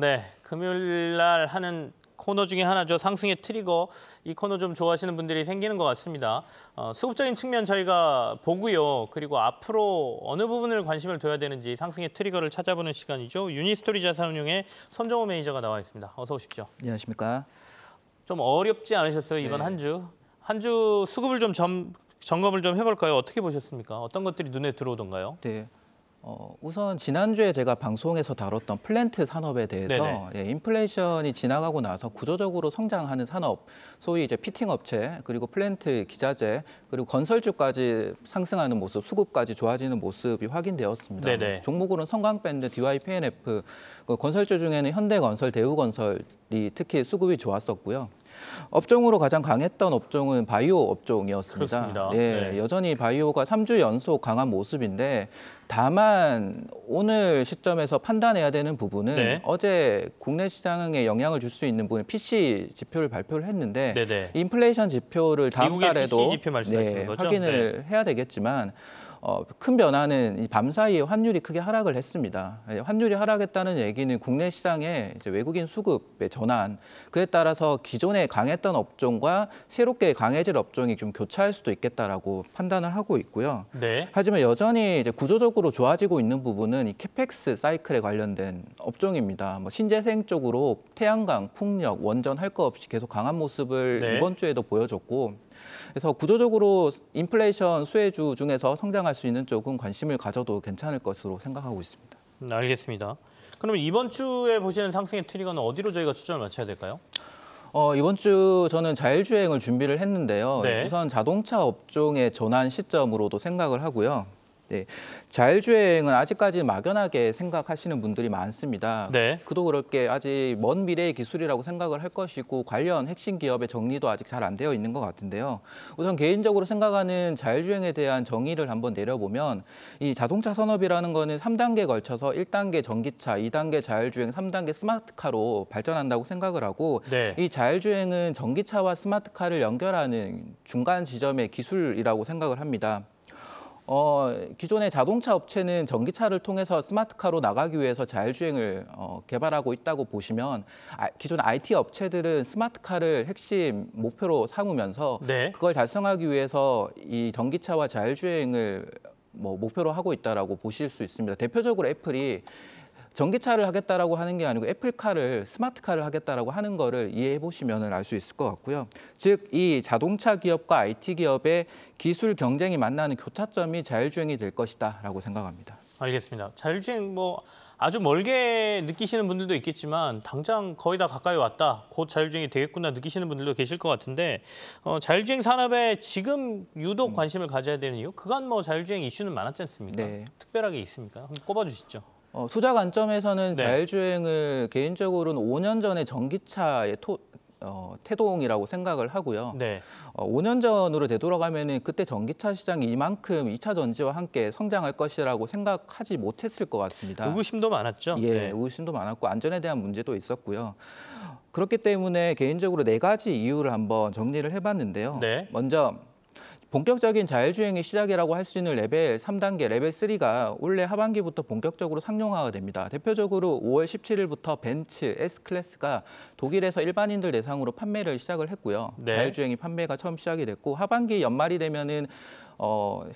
네, 금요일 날 하는 코너 중에 하나죠. 상승의 트리거. 이 코너 좀 좋아하시는 분들이 생기는 것 같습니다. 수급적인 측면 저희가 보고요. 그리고 앞으로 어느 부분을 관심을 둬야 되는지 상승의 트리거를 찾아보는 시간이죠. 유니스토리 자산운용의 손정호 매니저가 나와 있습니다. 어서 오십시오. 안녕하십니까. 좀 어렵지 않으셨어요, 이번 네. 한 주? 한 주 수급을 좀 점검을 좀 해볼까요? 어떻게 보셨습니까? 어떤 것들이 눈에 들어오던가요? 네. 우선 지난주에 제가 방송에서 다뤘던 플랜트 산업에 대해서 인플레이션이 지나가고 나서 구조적으로 성장하는 산업, 소위 이제 피팅 업체, 그리고 플랜트 기자재, 그리고 건설주까지 상승하는 모습, 수급까지 좋아지는 모습이 확인되었습니다. 네네. 종목으로는 성광밴드, DYPNF, 건설주 중에는 현대건설, 대우건설이 특히 수급이 좋았었고요. 업종으로 가장 강했던 업종은 바이오 업종이었습니다. 그렇습니다. 예, 네. 여전히 바이오가 3주 연속 강한 모습인데 다만 오늘 시점에서 판단해야 되는 부분은 네. 어제 국내 시장에 영향을 줄 수 있는 부분 PC 지표를 발표를 했는데 네네. 인플레이션 지표를 다음 미국의 달에도 PC 지표 말씀하시는 거죠? 확인을 해야 되겠지만 큰 변화는 이 밤 사이에 환율이 크게 하락을 했습니다. 환율이 하락했다는 얘기는 국내 시장에 이제 외국인 수급의 전환, 그에 따라서 기존에 강했던 업종과 새롭게 강해질 업종이 좀 교차할 수도 있겠다라고 판단을 하고 있고요. 네. 하지만 여전히 이제 구조적으로 좋아지고 있는 부분은 이 캐펙스 사이클에 관련된 업종입니다. 뭐 신재생 쪽으로 태양광, 풍력, 원전 할 거 없이 계속 강한 모습을 네. 이번 주에도 보여줬고. 그래서 구조적으로 인플레이션 수혜주 중에서 성장할 수 있는 쪽은 관심을 가져도 괜찮을 것으로 생각하고 있습니다. 알겠습니다. 그러면 이번 주에 보시는 상승의 트리거는 어디로 저희가 초점을 맞춰야 될까요? 이번 주 저는 자율주행을 준비를 했는데요. 네. 우선 자동차 업종의 전환 시점으로도 생각을 하고요. 네, 자율주행은 아직까지 막연하게 생각하시는 분들이 많습니다. 네. 그도 그럴 게 아직 먼 미래의 기술이라고 생각을 할 것이고 관련 핵심 기업의 정리도 아직 잘 안 되어 있는 것 같은데요. 우선 개인적으로 생각하는 자율주행에 대한 정의를 한번 내려보면 이 자동차 산업이라는 거는 3단계에 걸쳐서 1단계 전기차, 2단계 자율주행, 3단계 스마트카로 발전한다고 생각을 하고 네. 이 자율주행은 전기차와 스마트카를 연결하는 중간 지점의 기술이라고 생각을 합니다. 기존의 자동차 업체는 전기차를 통해서 스마트카로 나가기 위해서 자율주행을 개발하고 있다고 보시면 기존 IT 업체들은 스마트카를 핵심 목표로 삼으면서 네. 그걸 달성하기 위해서 이 전기차와 자율주행을 목표로 하고 있다라고 보실 수 있습니다. 대표적으로 애플이 전기차를 하겠다라고 하는 게 아니고 애플카를 스마트카를 하겠다라고 하는 거를 이해해 보시면 알 수 있을 것 같고요. 즉 이 자동차 기업과 IT 기업의 기술 경쟁이 만나는 교차점이 자율주행이 될 것이다라고 생각합니다. 알겠습니다. 자율주행 아주 멀게 느끼시는 분들도 있겠지만 당장 거의 다 가까이 왔다. 곧 자율주행이 되겠구나 느끼시는 분들도 계실 것 같은데 자율주행 산업에 지금 유독 관심을 가져야 되는 이유? 그간 자율주행 이슈는 많았지 않습니까? 네. 특별하게 있습니까? 한번 꼽아주시죠. 투자 관점에서는 네. 자율주행을 개인적으로는 5년 전에 전기차의 태동이라고 생각을 하고요. 네. 5년 전으로 되돌아가면은 그때 전기차 시장이 이만큼 2차 전지와 함께 성장할 것이라고 생각하지 못했을 것 같습니다. 의구심도 많았죠. 예, 네. 의구심도 많았고 안전에 대한 문제도 있었고요. 그렇기 때문에 개인적으로 4가지 이유를 한번 정리를 해봤는데요. 네. 먼저 본격적인 자율주행의 시작이라고 할 수 있는 레벨 3단계, 레벨 3가 올해 하반기부터 본격적으로 상용화가 됩니다. 대표적으로 5월 17일부터 벤츠 S클래스가 독일에서 일반인들 대상으로 판매를 시작을 했고요. 네. 자율주행이 판매가 처음 시작이 됐고 하반기 연말이 되면은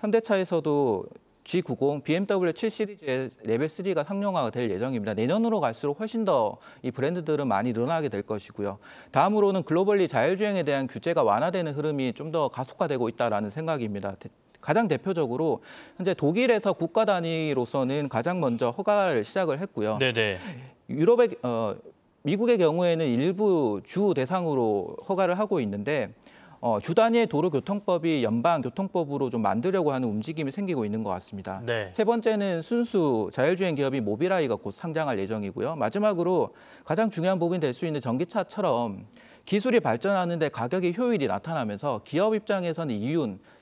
현대차에서도 G90, BMW 7 시리즈의 레벨 3가 상용화가 될 예정입니다. 내년으로 갈수록 훨씬 더 이 브랜드들은 많이 늘어나게 될 것이고요. 다음으로는 글로벌리 자율주행에 대한 규제가 완화되는 흐름이 좀 더 가속화되고 있다라는 생각입니다. 가장 대표적으로 현재 독일에서 국가 단위로서는 가장 먼저 허가를 시작을 했고요. 네네. 미국의 경우에는 일부 주 대상으로 허가를 하고 있는데 주 단위의 도로교통법이 연방교통법으로 좀 만들려고 하는 움직임이 생기고 있는 것 같습니다. 네. 세 번째는 순수 자율주행 기업이 모빌아이가 곧 상장할 예정이고요. 마지막으로 가장 중요한 부분이 될 수 있는 전기차처럼 기술이 발전하는데 가격의 효율이 나타나면서 기업 입장에서는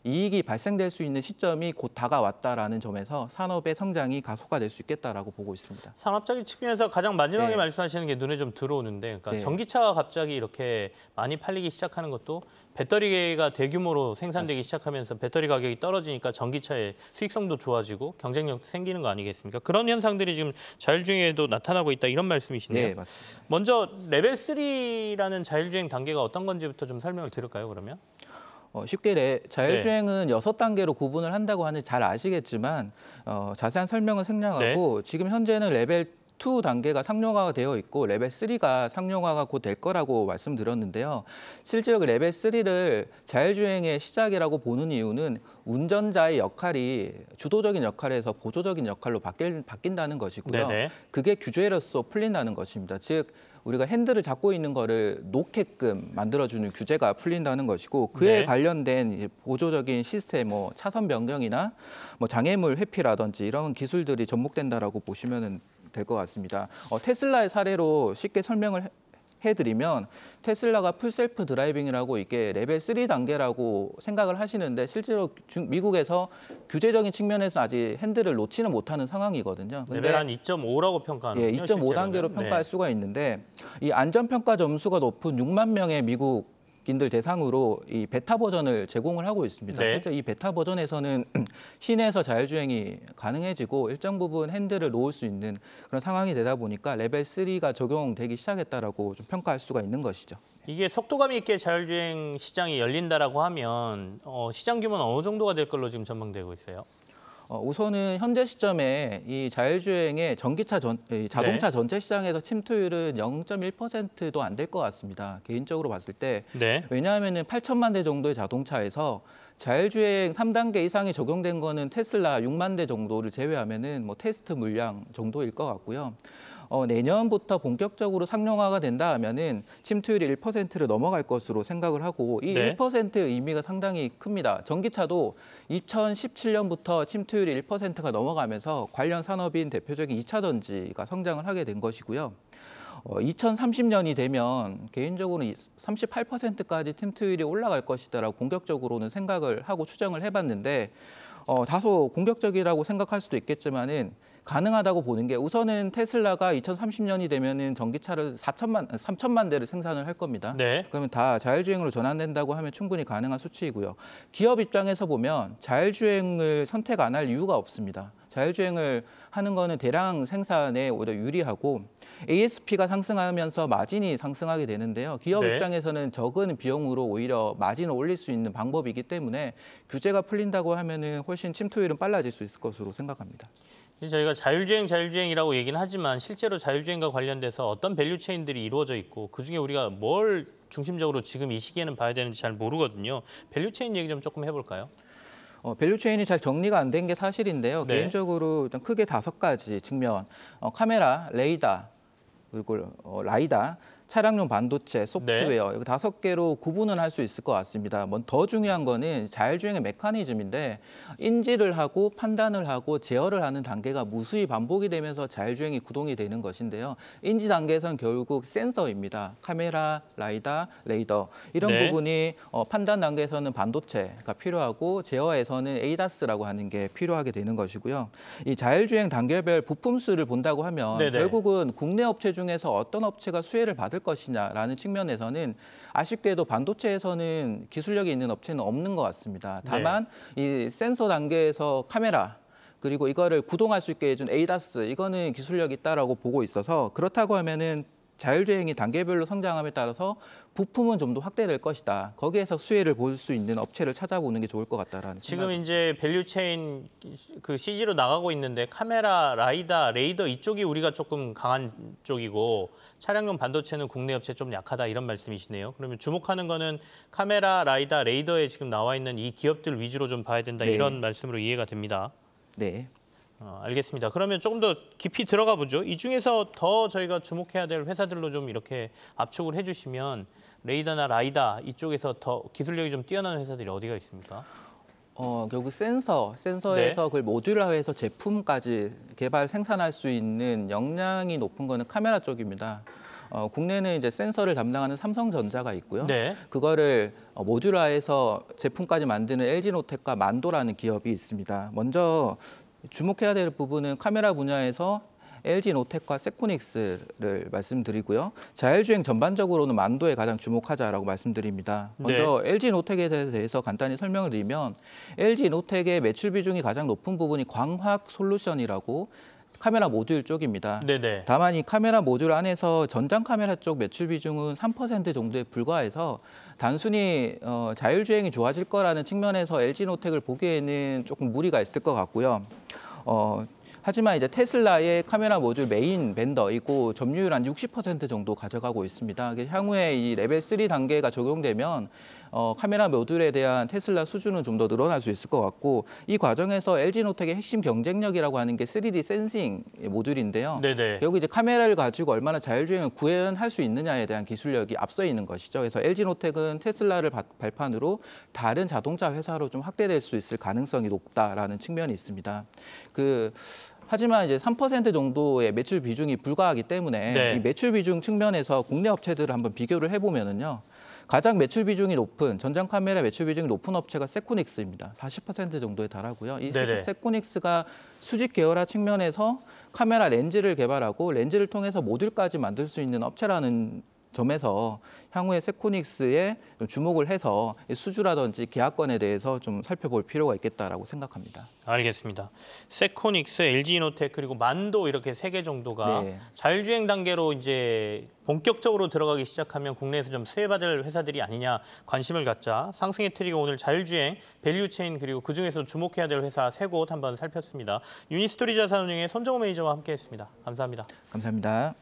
이익이 발생될 수 있는 시점이 곧 다가왔다라는 점에서 산업의 성장이 가속화될 수 있겠다라고 보고 있습니다. 산업적인 측면에서 가장 마지막에 네. 말씀하시는 게 눈에 좀 들어오는데, 그러니까 네. 전기차가 갑자기 이렇게 많이 팔리기 시작하는 것도 배터리 배터리가 대규모로 생산되기 시작하면서 배터리 가격이 떨어지니까 전기차의 수익성도 좋아지고 경쟁력도 생기는 거 아니겠습니까? 그런 현상들이 지금 자율주행에도 나타나고 있다 이런 말씀이시네요. 네, 맞습니다. 먼저 레벨 3라는 자율주행 단계가 어떤 건지부터 좀 설명을 드릴까요, 그러면? 쉽게 자율주행은 6단계로 구분을 한다고 하는데 잘 아시겠지만 자세한 설명은 생략하고 지금 현재는 레벨 2 단계가 상용화가 되어 있고 레벨 3가 상용화가 곧 될 거라고 말씀드렸는데요. 실제로 그 레벨 3를 자율주행의 시작이라고 보는 이유는 운전자의 역할이 주도적인 역할에서 보조적인 역할로 바뀐다는 것이고요. 네네. 그게 규제로서 풀린다는 것입니다. 즉 우리가 핸들을 잡고 있는 거를 놓게끔 만들어주는 규제가 풀린다는 것이고 그에 네. 관련된 이제 보조적인 시스템, 뭐 차선 변경이나 뭐 장애물 회피라든지 이런 기술들이 접목된다라고 보시면 될 것 같습니다. 테슬라의 사례로 쉽게 설명을 해드리면 테슬라가 풀셀프 드라이빙이라고 이게 레벨 3 단계라고 생각을 하시는데 실제로 미국에서 규제적인 측면에서 아직 핸들을 놓지는 못하는 상황이거든요. 근데 레벨 한 2.5라고 평가하는군요. 예, 2.5 단계로 실제로는. 평가할 수가 있는데 이 안전평가 점수가 높은 6만 명의 미국인들 대상으로 이 베타 버전을 제공을 하고 있습니다. 네. 실제 이 베타 버전에서는 시내에서 자율주행이 가능해지고 일정 부분 핸들을 놓을 수 있는 그런 상황이 되다 보니까 레벨 3가 적용되기 시작했다라고 좀 평가할 수가 있는 것이죠. 이게 속도감 있게 자율주행 시장이 열린다라고 하면 시장 규모는 어느 정도가 될 걸로 지금 전망되고 있어요? 우선은 현재 시점에 이 자율주행의 이 자동차 전체 시장에서 침투율은 0.1%도 안 될 것 같습니다. 개인적으로 봤을 때. 네. 왜냐하면 8천만 대 정도의 자동차에서 자율주행 3단계 이상이 적용된 거는 테슬라 6만 대 정도를 제외하면은 뭐 테스트 물량 정도일 것 같고요. 내년부터 본격적으로 상용화가 된다 하면은 침투율이 1%를 넘어갈 것으로 생각을 하고 이 1%의 의미가 상당히 큽니다. 전기차도 2017년부터 침투율이 1%가 넘어가면서 관련 산업인 대표적인 2차 전지가 성장을 하게 된 것이고요. 2030년이 되면 개인적으로는 38%까지 침투율이 올라갈 것이다라고 본격적으로는 생각을 하고 추정을 해봤는데 다소 공격적이라고 생각할 수도 있겠지만은 가능하다고 보는 게 우선은 테슬라가 2030년이 되면은 전기차를 3천만 대를 생산을 할 겁니다. 네. 그러면 다 자율주행으로 전환된다고 하면 충분히 가능한 수치이고요. 기업 입장에서 보면 자율주행을 선택 안 할 이유가 없습니다. 자율주행을 하는 거는 대량 생산에 오히려 유리하고 ASP가 상승하면서 마진이 상승하게 되는데요. 기업 입장에서는 적은 비용으로 오히려 마진을 올릴 수 있는 방법이기 때문에 규제가 풀린다고 하면은 훨씬 침투율은 빨라질 수 있을 것으로 생각합니다. 저희가 자율주행이라고 얘기는 하지만 실제로 자율주행과 관련돼서 어떤 밸류 체인들이 이루어져 있고 그중에 우리가 뭘 중심적으로 지금 이 시기에는 봐야 되는지 잘 모르거든요. 밸류 체인 얘기 좀 조금 해볼까요? 밸류 체인이 잘 정리가 안 된 게 사실인데요. 개인적으로 일단 크게 5가지 측면, 카메라, 레이더, 그리고 라이다, 차량용 반도체, 소프트웨어 이거 5개로 구분을 할 수 있을 것 같습니다. 더 중요한 거는 자율주행의 메커니즘인데 인지를 하고 판단을 하고 제어를 하는 단계가 무수히 반복이 되면서 자율주행이 구동이 되는 것인데요. 인지 단계에서는 결국 센서입니다. 카메라, 라이다, 레이더 이런 부분이 판단 단계에서는 반도체가 필요하고 제어에서는 ADAS라고 하는 게 필요하게 되는 것이고요. 이 자율주행 단계별 부품 수를 본다고 하면 결국은 국내 업체 중에서 어떤 업체가 수혜를 받을 것이냐라는 측면에서는 아쉽게도 반도체에서는 기술력이 있는 업체는 없는 것 같습니다. 다만 이 센서 단계에서 카메라 그리고 이거를 구동할 수 있게 해준 ADAS 이거는 기술력이 있다라고 보고 있어서 그렇다고 하면은 자율주행이 단계별로 성장함에 따라서 부품은 좀 더 확대될 것이다. 거기에서 수혜를 볼 수 있는 업체를 찾아보는 게 좋을 것 같다라는 지금 생각입니다. 이제 밸류 체인 그 CG로 나가고 있는데 카메라, 라이다, 레이더 이쪽이 우리가 조금 강한 쪽이고 차량용 반도체는 국내 업체 좀 약하다 이런 말씀이시네요. 그러면 주목하는 거는 카메라, 라이다, 레이더에 지금 나와 있는 이 기업들 위주로 좀 봐야 된다 이런 말씀으로 이해가 됩니다. 네. 알겠습니다. 그러면 조금 더 깊이 들어가 보죠. 이 중에서 더 저희가 주목해야 될 회사들로 좀 이렇게 압축을 해주시면 레이더나 라이다 이쪽에서 더 기술력이 좀 뛰어난 회사들이 어디가 있습니까? 결국 센서에서 그걸 모듈화해서 제품까지 개발 생산할 수 있는 역량이 높은 거는 카메라 쪽입니다. 국내는 이제 센서를 담당하는 삼성전자가 있고요. 그거를 모듈화해서 제품까지 만드는 LG노텍과 만도라는 기업이 있습니다. 먼저 주목해야 될 부분은 카메라 분야에서 LG노텍과 세코닉스를 말씀드리고요. 자율주행 전반적으로는 만도에 가장 주목하자라고 말씀드립니다. 먼저 LG노텍에 대해서 간단히 설명을 드리면 LG노텍의 매출 비중이 가장 높은 부분이 광학 솔루션이라고 카메라 모듈 쪽입니다. 네네. 다만 이 카메라 모듈 안에서 전장 카메라 쪽 매출 비중은 3% 정도에 불과해서 단순히 자율주행이 좋아질 거라는 측면에서 LG노텍을 보기에는 조금 무리가 있을 것 같고요. 하지만 이제 테슬라의 카메라 모듈 메인 벤더이고 점유율 한 60% 정도 가져가고 있습니다. 향후에 이 레벨 3 단계가 적용되면 카메라 모듈에 대한 테슬라 수준은 좀 더 늘어날 수 있을 것 같고 이 과정에서 LG노텍의 핵심 경쟁력이라고 하는 게 3D 센싱 모듈인데요. 네네. 결국 이제 카메라를 가지고 얼마나 자율주행을 구현할 수 있느냐에 대한 기술력이 앞서 있는 것이죠. 그래서 LG노텍은 테슬라를 발판으로 다른 자동차 회사로 좀 확대될 수 있을 가능성이 높다라는 측면이 있습니다. 하지만 이제 3% 정도의 매출 비중이 불과하기 때문에 이 매출 비중 측면에서 국내 업체들을 한번 비교를 해보면은요. 가장 매출 비중이 높은 전장 카메라 매출 비중이 높은 업체가 세코닉스입니다. 40% 정도에 달하고요. 이 세코닉스가 수직 계열화 측면에서 카메라 렌즈를 개발하고 렌즈를 통해서 모듈까지 만들 수 있는 업체라는 점에서 향후에 세코닉스에 주목을 해서 수주라든지 계약권에 대해서 좀 살펴볼 필요가 있겠다라고 생각합니다. 알겠습니다. 세코닉스, LG노텍 그리고 만도 이렇게 3개 정도가 자율주행 단계로 이제 본격적으로 들어가기 시작하면 국내에서 좀 수혜받을 회사들이 아니냐 관심을 갖자 상승의 트리거 오늘 자율주행, 밸류체인 그리고 그중에서 주목해야 될 회사 3곳 한번 살폈습니다. 유니스토리 자산운용의 손정호 매니저와 함께했습니다. 감사합니다. 감사합니다.